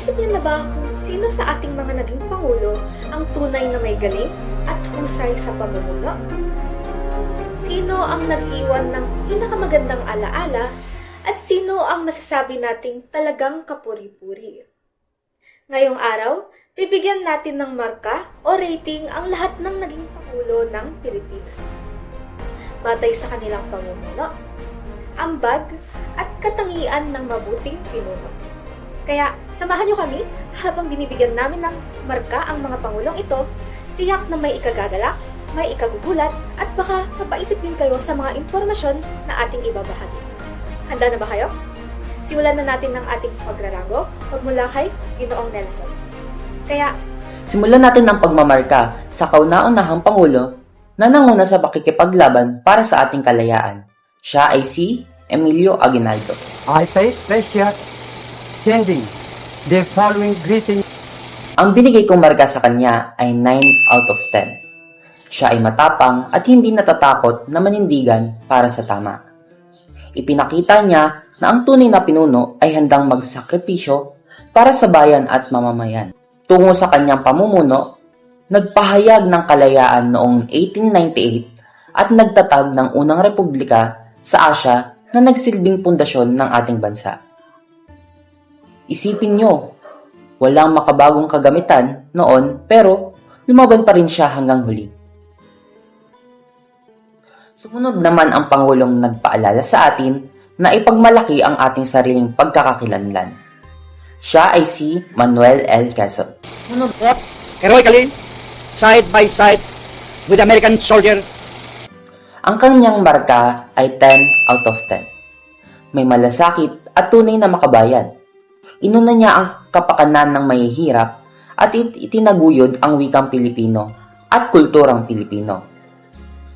Naisip niyo na ba kung sino sa ating mga naging pangulo ang tunay na may galing at husay sa pamumuno? Sino ang nag-iwan ng pinakamagandang alaala at sino ang masasabi nating talagang kapuri-puri? Ngayong araw, bibigyan natin ng marka o rating ang lahat ng naging pangulo ng Pilipinas. Batay sa kanilang pamumuno, ambag at katangian ng mabuting pinuno. Kaya samahan niyo kami habang binibigyan namin ng marka ang mga pangulong ito, tiyak na may ikagagalak, may ikagugulat at baka mapaisip din kayo sa mga impormasyon na ating ibabahagi. Handa na ba kayo? Simulan na natin ng ating pagrarango magmula kay Ginoong Nelson. Kaya, simulan natin ng pagmamarka sa kauna-unahang pangulo na nanguna sa pakikipaglaban para sa ating kalayaan. Siya ay si Emilio Aguinaldo. I take pleasure sending the following greeting. Ang binigay kong marka sa kanya ay 9 out of 10. Siya ay matapang at hindi natatakot na manindigan para sa tama. Ipinakita niya na ang tunay na pinuno ay handang magsakripisyo para sa bayan at mamamayan. Tungo sa kanyang pamumuno, nagpahayag ng kalayaan noong 1898 at nagtatag ng unang republika sa Asya na nagsilbing pundasyon ng ating bansa. Isipin nyo, walang makabagong kagamitan noon pero lumaban pa rin siya hanggang huli. Sumunod naman ang Pangulong nagpaalala sa atin na ipagmalaki ang ating sariling pagkakakilanlan. Siya ay si Manuel L. Quezon. Fought heroically, side by side with American soldier. Ang kanyang marka ay 10 out of 10. May malasakit at tunay na makabayan. Inuna niya ang kapakanan ng mahihirap at itinaguyod ang wikang Pilipino at kulturang Pilipino.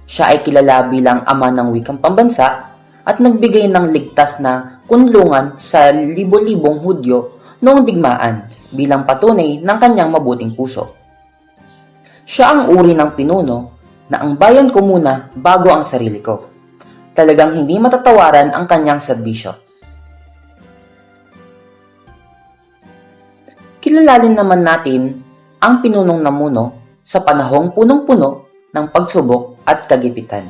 Siya ay kilala bilang ama ng wikang pambansa at nagbigay ng ligtas na kunlungan sa libo-libong Hudyo noong digmaan bilang patunay ng kanyang mabuting puso. Siya ang uri ng pinuno na ang bayan ko muna bago ang sarili ko. Talagang hindi matatawaran ang kanyang serbisyo. Kilalalin naman natin ang pinunong namuno sa panahong punong-puno ng pagsubok at kagipitan.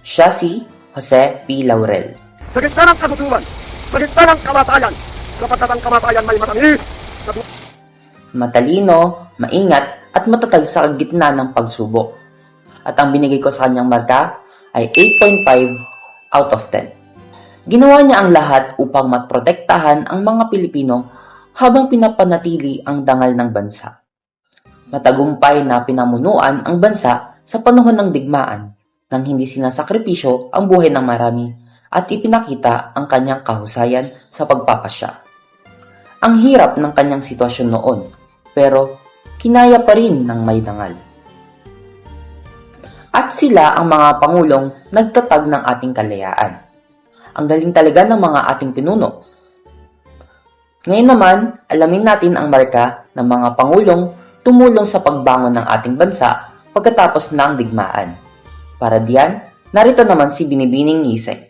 Siya si Jose P. Laurel. Sa gitna ng kagutuman, sa gitna ng kamatayan, kapatid ang kamatayan may matangis. Matalino, maingat at matatag sa gitna ng pagsubok. At ang binigay ko sa kanyang marka ay 8.5 out of 10. Ginawa niya ang lahat upang maprotektahan ang mga Pilipino habang pinapanatili ang dangal ng bansa. Matagumpay na pinamunuan ang bansa sa panahon ng digmaan nang hindi sinasakripisyo ang buhay ng marami at ipinakita ang kanyang kahusayan sa pagpapasya. Ang hirap ng kanyang sitwasyon noon, pero kinaya pa rin ng may dangal. At sila ang mga pangulong nagtatag ng ating kalayaan. Ang galing talaga ng mga ating pinuno. Ngayon naman, alamin natin ang marka ng mga pangulong tumulong sa pagbangon ng ating bansa pagkatapos ng digmaan. Para diyan, narito naman si Binibining Gising.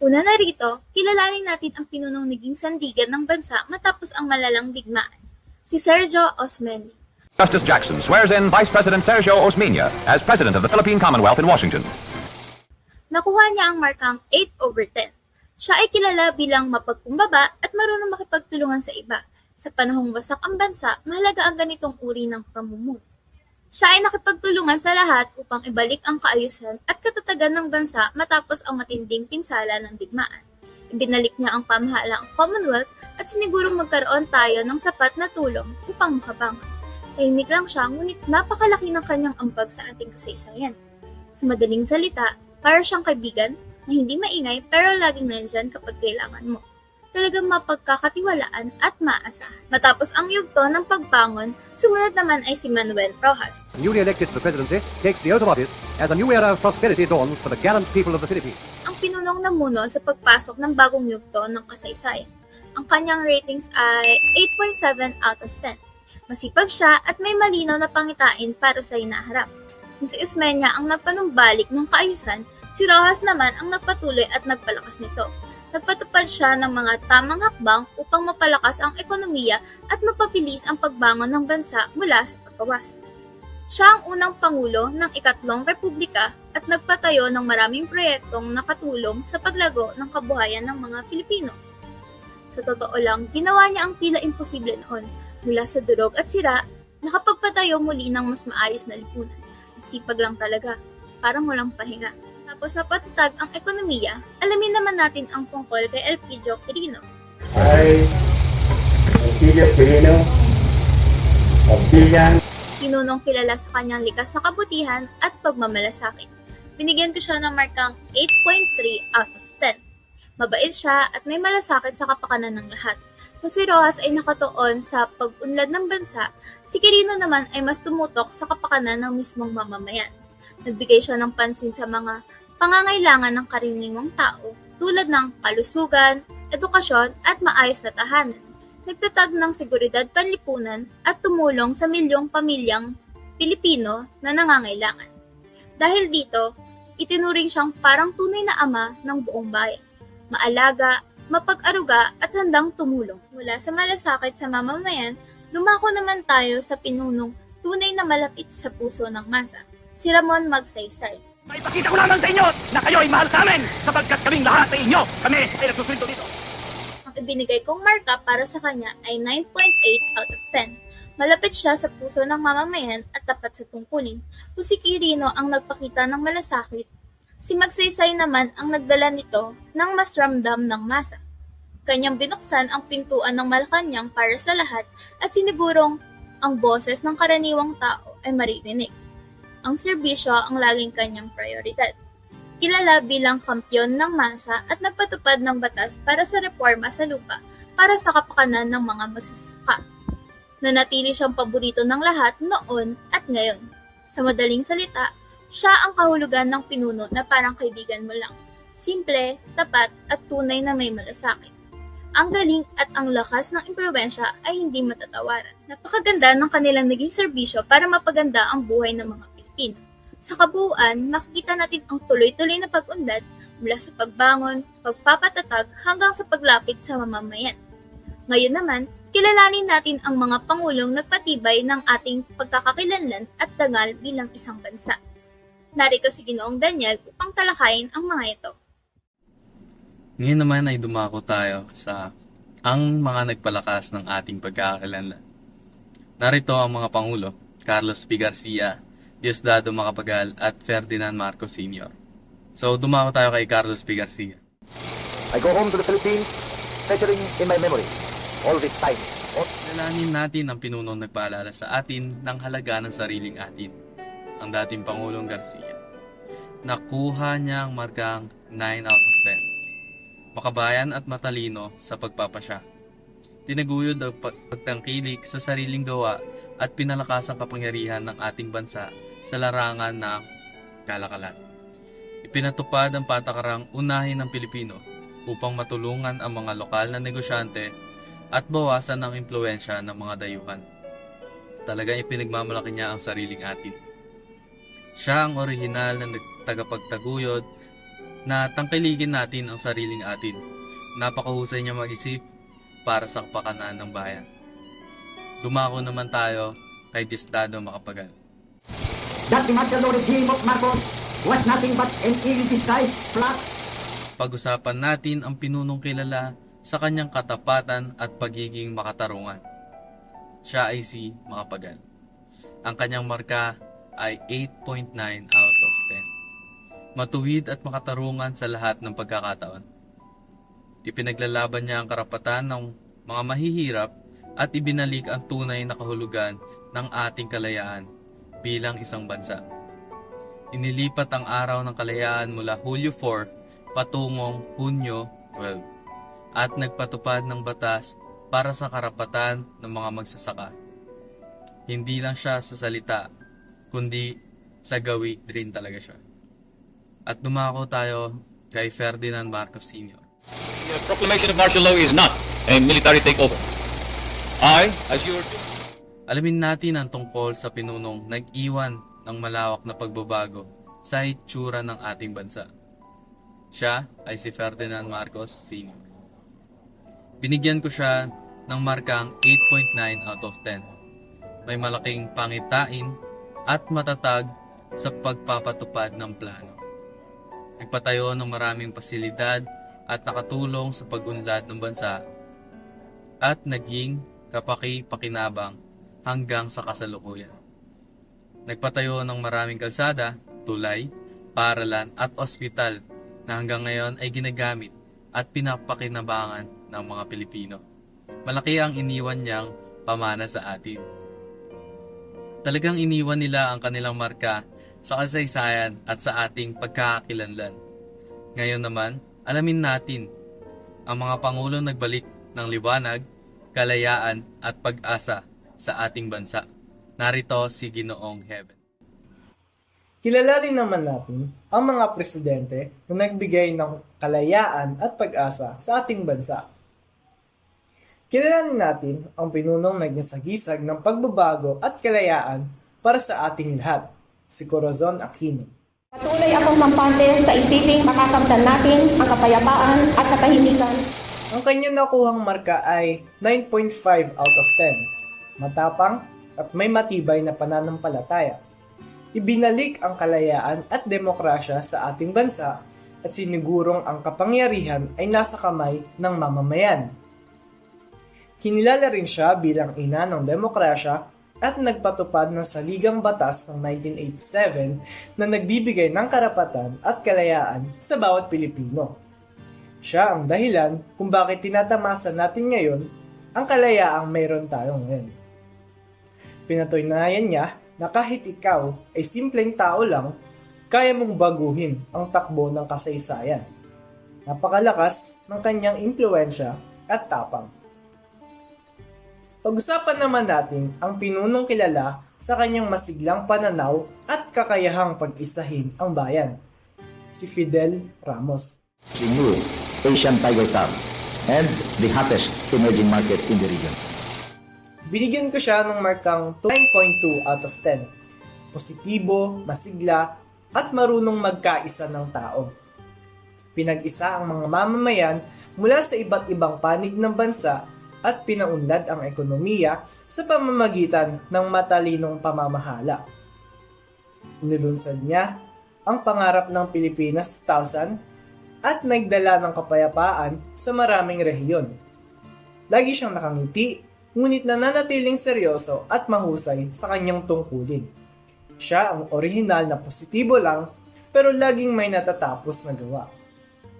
Una na rito, kilalanin natin ang pinunong naging sandigan ng bansa matapos ang malalang digmaan, si Sergio Osmeña. Justice Jackson swears in Vice President Sergio Osmeña as President of the Philippine Commonwealth in Washington. Nakuha niya ang markang 8 over 10. Siya ay kilala bilang mapagkumbaba at marunong makipagtulungan sa iba. Sa panahong wasak ang bansa, mahalaga ang ganitong uri ng pamumuno. Siya ay nakipagtulungan sa lahat upang ibalik ang kaayusan at katatagan ng bansa matapos ang matinding pinsala ng digmaan. Ibinalik niya ang pamahalaang Commonwealth at sinigurong magkaroon tayo ng sapat na tulong upang makabangon. Tahimik lang siya ngunit napakalaki ng kanyang ambag sa ating kasaysayan. Sa madaling salita, para siyang kaibigan na hindi maingay pero laging nandyan kapag kailangan mo. talagang mapagkakatiwalaan at maasahan. Matapos ang yugto ng pagbangon, sumunod naman ay si Manuel Rojas. Newly elected to the presidency, takes the oath of office as a new era of prosperity dawns for the gallant people of the Philippines. Ang pinunong namuno sa pagpasok ng bagong yugto ng kasaysayan. Ang kanyang ratings ay 8.7 out of 10. Masipag siya at may malinaw na pangitain para sa hinaharap. Kung si Osmeña ang nagpanumbalik ng kaayusan, si Rojas naman ang nagpatuloy at nagpalakas nito. Nagpatupad siya ng mga tamang hakbang upang mapalakas ang ekonomiya at mapabilis ang pagbangon ng bansa mula sa pagkawasan. Siya ang unang pangulo ng ikatlong republika at nagpatayo ng maraming proyektong nakatulong sa paglago ng kabuhayan ng mga Pilipino. Sa totoo lang, ginawa niya ang tila imposible noon. Mula sa durog at sira, nakapagpatayo muli ng mas maayos na lipunan. Sipag lang talaga, parang walang pahinga. Tapos napatatag ang ekonomiya, alamin naman natin ang tungkol kay Elpidio Quirino. I, Elpidio Quirino, of Bilyan, Pinunong kilala sa kanyang likas na kabutihan at pagmamalasakit. Binigyan ko siya ng markang 8.3 out of 10. Mabait siya at may malasakit sa kapakanan ng lahat. Kung si Rojas ay nakatuon sa pag-unlad ng bansa, si Quirino naman ay mas tumutok sa kapakanan ng mismong mamamayan. Nagbigay siya ng pansin sa mga pangangailangan ng karaniwang tao tulad ng kalusugan, edukasyon at maayos na tahanan. Nagtatag ng seguridad panlipunan at tumulong sa milyong pamilyang Pilipino na nangangailangan. Dahil dito, itinuring siyang parang tunay na ama ng buong bayan. Maalaga, mapag-aruga at handang tumulong. Mula sa malasakit sa mamamayan, dumako naman tayo sa pinunong tunay na malapit sa puso ng masa, si Ramon Magsaysay. Maipakita ko lamang sa inyo na kayo ay mahal sa amin sapagkat kaming lahat sa inyo, kami ay nagsusunod dito. Ang ibinigay kong marka para sa kanya ay 9.8 out of 10. Malapit siya sa puso ng mamamayan at tapat sa tungkulin. Kung si Quirino ang nagpakita ng malasakit, si Magsaysay naman ang nagdala nito ng mas ramdam ng masa. Kanyang binuksan ang pintuan ng Malacanang para sa lahat at sinigurong ang boses ng karaniwang tao ay maririnig. Ang serbisyo ang laging kanyang prioridad. Kilala bilang kampyon ng masa at nagpatupad ng batas para sa reforma sa lupa para sa kapakanan ng mga magsasaka. Nanatili siyang paborito ng lahat noon at ngayon. Sa madaling salita, siya ang kahulugan ng pinuno na parang kaibigan mo lang. Simple, tapat at tunay na may malasakit. Ang galing at ang lakas ng impluwensya ay hindi matatawaran. Napakaganda ng kanilang naging serbisyo para mapaganda ang buhay ng mga Pilipino. Sa kabuuan, makikita natin ang tuloy-tuloy na pag-unlad mula sa pagbangon, pagpapatatag hanggang sa paglapit sa mamamayan. Ngayon naman, kilalanin natin ang mga pangulong nagpatibay ng ating pagkakakilanlan at dangal bilang isang bansa. Narito si Ginoong Daniel upang talakayin ang mga ito. Ngayon naman ay dumako tayo sa ang mga nagpalakas ng ating pagkakakilanlan. Narito ang mga pangulo, Carlos P. Garcia, Diosdado Macapagal at Ferdinand Marcos Sr. So dumako tayo kay Carlos P. Garcia. I go home to the Philippines, treasuring in my memory all this time. Kilalanin natin ang pinunong nagpaalala sa atin ng halaga ng sariling atin, ang dating Pangulong Garcia. Nakuha niya ang markang 9 out of 10. Makabayan at matalino sa pagpapasya. Tinaguyod ang pagtangkilik sa sariling gawa at pinalakas ang kapangyarihan ng ating bansa sa larangan ng kalakalan. Ipinatupad ang patakarang unahin ng Pilipino upang matulungan ang mga lokal na negosyante at bawasan ang impluwensya ng mga dayuhan. Talagang ipinagmamalaki niya ang sariling atin. Siya ang orihinal na tagapagtaguyod na tangkiligin natin ang sariling atin. Napakahusay niya mag-isip para sa kapakanan ng bayan. Dumako naman tayo kay Diosdado Macapagal. That the martial law regime of Marcos was nothing but an ill-disguised plot. Pag-usapan natin ang pinunong kilala sa kanyang katapatan at pagiging makatarungan. Siya ay si Macapagal. Ang kanyang marka ay 8.9 out of 10. Matuwid at makatarungan sa lahat ng pagkakataon. Ipinaglalaban niya ang karapatan ng mga mahihirap at ibinalik ang tunay na kahulugan ng ating kalayaan bilang isang bansa. Inilipat ang araw ng kalayaan mula Hulyo 4 patungong Hunyo 12. at nagpatupad ng batas para sa karapatan ng mga magsasaka. Hindi lang siya sa salita, kundi sa gawi rin talaga siya. At dumako tayo kay Ferdinand Marcos Sr. The proclamation of martial law is not a military takeover. I, as your... Alamin natin ang tungkol sa pinunong nag-iwan ng malawak na pagbabago sa itsura ng ating bansa. Siya ay si Ferdinand Marcos Sr. Binigyan ko siya ng markang 8.9 out of 10. May malaking pangitain at matatag sa pagpapatupad ng plano. Nagpatayo ng maraming pasilidad at nakatulong sa pag-unlad ng bansa at naging kapaki-pakinabang hanggang sa kasalukuyan. Nagpatayo ng maraming kalsada, tulay, paaralan at ospital na hanggang ngayon ay ginagamit at pinapakinabangan ng mga Pilipino. Malaki ang iniwan niyang pamana sa atin. Talagang iniwan nila ang kanilang marka sa kasaysayan at sa ating pagkakakilanlan. Ngayon naman, alamin natin ang mga pangulong nagbalik ng liwanag, kalayaan at pag-asa sa ating bansa. Narito si Ginoong Heaven. Kilala rin naman natin ang mga presidente na nagbigay ng kalayaan at pag-asa sa ating bansa. Kilalanin natin ang pinunong naging sagisag ng pagbabago at kalayaan para sa ating lahat, si Corazon Aquino. Patuloy akong mampante sa isiping makakamtan natin ang kapayapaan at katahimikan. Ang kanyang nakuhang marka ay 9.5 out of 10. Matapang at may matibay na pananampalataya. Ibinalik ang kalayaan at demokrasya sa ating bansa at sinigurong ang kapangyarihan ay nasa kamay ng mamamayan. Kinilala rin siya bilang ina ng demokrasya at nagpatupad ng saligang batas ng 1987 na nagbibigay ng karapatan at kalayaan sa bawat Pilipino. Siya ang dahilan kung bakit tinatamasa natin ngayon ang kalayaang mayroon tayo ngayon. Pinatunayan niya na kahit ikaw ay simpleng tao lang, kaya mong baguhin ang takbo ng kasaysayan. Napakalakas ng kanyang impluwensya at tapang. Pag-usapan naman natin ang pinunong kilala sa kanyang masiglang pananaw at kakayahang pag-isahin ang bayan, si Fidel Ramos. The new Asian Tiger Crab and the hottest emerging market in the region. Binigyan ko siya ng markang 9.2 out of 10. Positibo, masigla, at marunong magkaisa ng tao. Pinag-isa ang mga mamamayan mula sa iba't ibang panig ng bansa at pinaunlad ang ekonomiya sa pamamagitan ng matalinong pamamahala. Nilunsad niya ang pangarap ng Pilipinas 2000 at nagdala ng kapayapaan sa maraming rehiyon. Lagi siyang nakangiti, ngunit nananatiling seryoso at mahusay sa kanyang tungkulin. Siya ang orihinal na positibo lang pero laging may natatapos na gawa.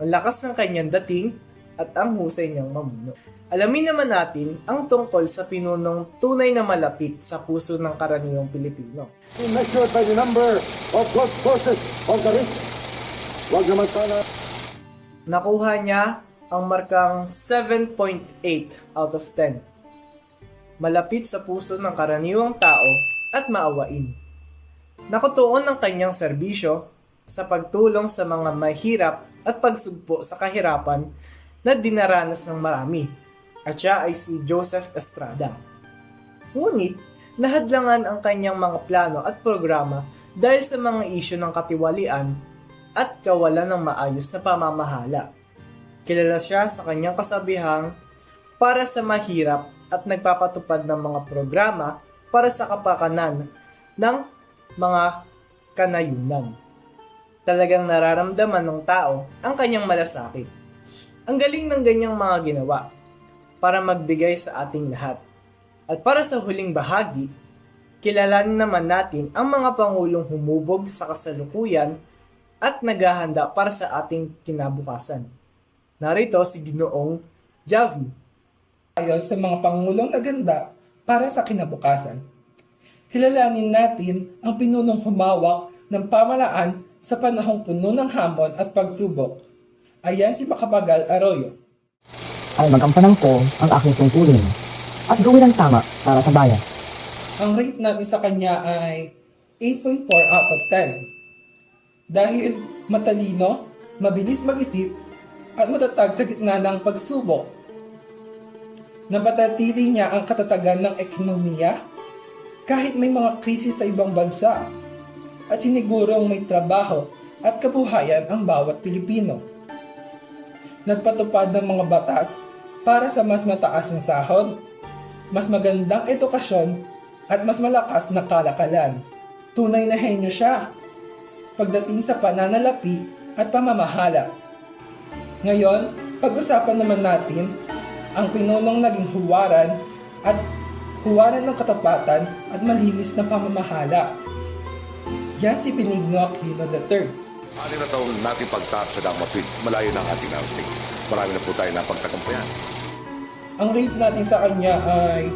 Ang lakas ng kanyang dating at ang husay niyang mamuno. Alamin naman natin ang tungkol sa pinunong tunay na malapit sa puso ng karaniwang Pilipino. Measured by the number of forces of the rich. Wag naman sana. Nakuha niya ang markang 7.8 out of 10. Malapit sa puso ng karaniwang tao at maawain. Nakutuon ang kanyang serbisyo sa pagtulong sa mga mahirap at pagsugpo sa kahirapan na dinaranas ng marami. At siya ay si Joseph Estrada. Ngunit, nahadlangan ang kanyang mga plano at programa dahil sa mga isyu ng katiwalian at kawalan ng maayos na pamamahala. Kilala siya sa kanyang kasabihang para sa mahirap at nagpapatupad ng mga programa para sa kapakanan ng mga kanayunan. Talagang nararamdaman ng tao ang kanyang malasakit. Ang galing ng ganyang mga ginawa para magbigay sa ating lahat. At para sa huling bahagi, kilalanin naman natin ang mga pangulong humubog sa kasalukuyan at naghahanda para sa ating kinabukasan. Narito si Ginoong Javi. Ayon sa mga pangulong naganda para sa kinabukasan. Kilalanin natin ang pinunong humawak ng pamalaan sa panahong puno ng hamon at pagsubok. Ayan si Macapagal Arroyo. ay magampanan ko ang aking tungkulin at gawin ang tama para sa bayan. Ang rate natin sa kanya ay 8.4 out of 10. Dahil matalino, mabilis mag-isip, at matatag sa gitna ng pagsubok. Napatatili niya ang katatagan ng ekonomiya kahit may mga krisis sa ibang bansa at sinigurong may trabaho at kabuhayan ang bawat Pilipino. Nagpatupad ng mga batas para sa mas mataas na sahod, mas magandang edukasyon at mas malakas na kalakalan. Tunay na henyo siya pagdating sa pananalapi at pamamahala. Ngayon, pag-usapan naman natin ang pinunong naging huwaran ng katapatan at malinis na pamamahala. Yan si Benigno Aquino III. 6 na taon natin pagtaas sa Damapid, malayo ng ating outing. Marami na po tayo na pagtatampayan. Ang rate natin sa kanya ay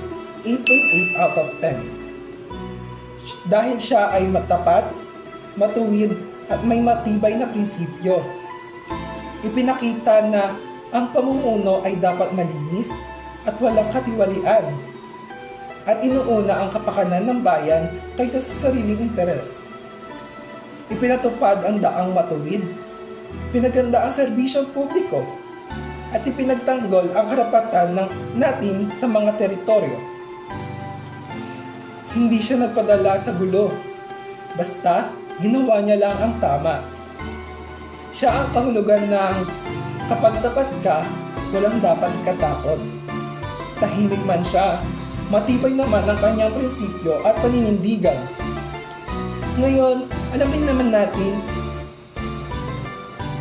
8.8 out of 10. Dahil siya ay matapat, matuwid at may matibay na prinsipyo. Ipinakita na ang pamumuno ay dapat malinis at walang katiwalian. At inuuna ang kapakanan ng bayan kaysa sa sariling interes. Ipinatupad ang daang matuwid, pinaganda ang serbisyong publiko, at ipinagtanggol ang karapatan natin sa mga teritoryo. Hindi siya nagpadala sa gulo, basta ginawa niya lang ang tama. Siya ang kahulugan ng kapag tapat ka, walang dapat ikatakot. Tahimik man siya, matibay naman ang kanyang prinsipyo at paninindigan. Ngayon, alamin naman natin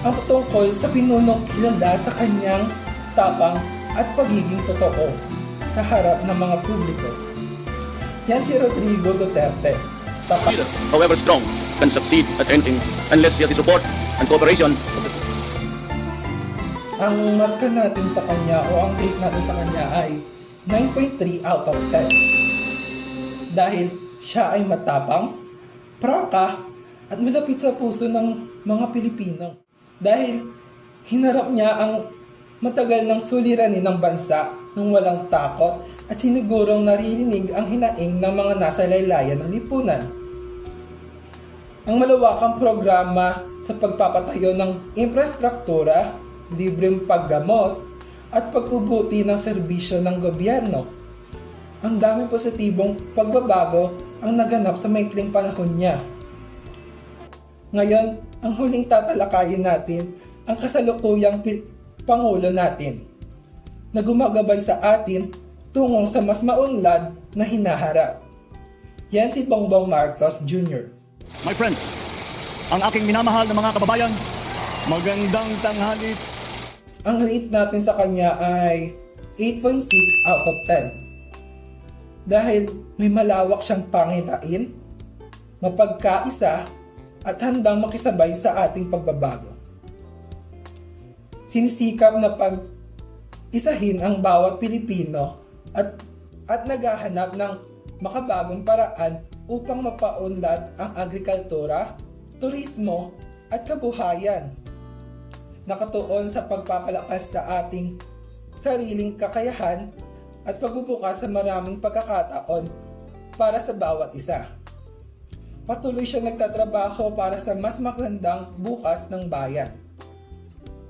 ang tungkol sa pinunong kilala sa kanyang tapang at pagiging totoo sa harap ng mga publiko. Yan si Rodrigo Duterte. Leader, however strong, can succeed at anything unless he has the support and cooperation. Ang marka natin sa kanya o ang rate natin sa kanya ay 9.3 out of 10. Dahil siya ay matapang, prangka, at malapit sa puso ng mga Pilipino. Dahil hinarap niya ang matagal ng suliranin ng bansa nang walang takot at sinigurong naririnig ang hinaing ng mga nasa laylayan ng lipunan. Ang malawakang programa sa pagpapatayo ng infrastruktura, libreng paggamot, at pagbubuti ng serbisyo ng gobyerno. Ang daming positibong pagbabago ang naganap sa maikling panahon niya. Ngayon, ang huling tatalakayin natin ang kasalukuyang Pangulo natin na gumagabay sa atin tungo sa mas maunlad na hinaharap. Yan si Bongbong Marcos Jr. My friends, ang aking minamahal na mga kababayan, magandang tanghali. Ang rate natin sa kanya ay 8.6 out of 10. Dahil may malawak siyang pangitain, mapagkaisa, at handang makisabay sa ating pagbabago. Sinisikap na pag-isahin ang bawat Pilipino at naghahanap ng makabagong paraan upang mapaunlad ang agrikultura, turismo, at kabuhayan. Nakatuon sa pagpapalakas sa ating sariling kakayahan at pagbubukas sa maraming pagkakataon para sa bawat isa. Patuloy siya nagtatrabaho para sa mas magandang bukas ng bayan.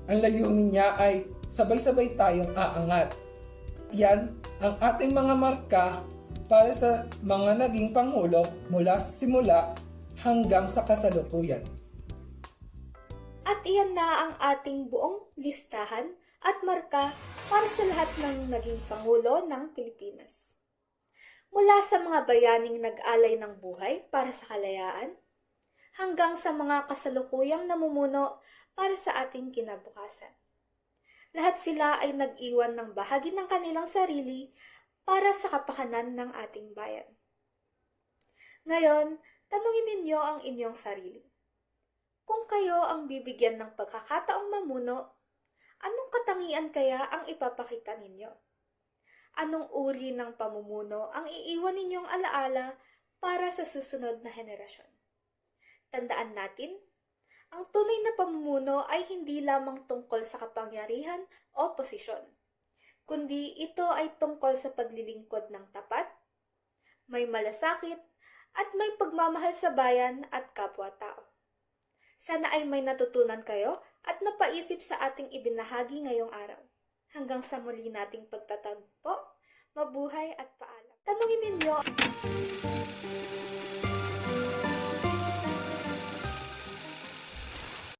Ang layunin niya ay sabay-sabay tayong aangat. Yan ang ating mga marka para sa mga naging pangulo mula simula hanggang sa kasalukuyan. At iyan na ang ating buong listahan at marka para sa lahat ng naging Pangulo ng Pilipinas. Mula sa mga bayaning nag-alay ng buhay para sa kalayaan, hanggang sa mga kasalukuyang namumuno para sa ating kinabukasan. Lahat sila ay nag-iwan ng bahagi ng kanilang sarili para sa kapakanan ng ating bayan. Ngayon, tanungin ninyo ang inyong sarili. Kung kayo ang bibigyan ng pagkakataong mamuno, anong katangian kaya ang ipapakita ninyo? Anong uri ng pamumuno ang iiwan ninyong alaala para sa susunod na henerasyon? Tandaan natin, ang tunay na pamumuno ay hindi lamang tungkol sa kapangyarihan o posisyon. kundi ito ay tungkol sa paglilingkod ng tapat, may malasakit, at may pagmamahal sa bayan at kapwa-tao. Sana ay may natutunan kayo at napaisip sa ating ibinahagi ngayong araw. Hanggang sa muli nating pagtatagpo, mabuhay at paalam. Tanungin ninyo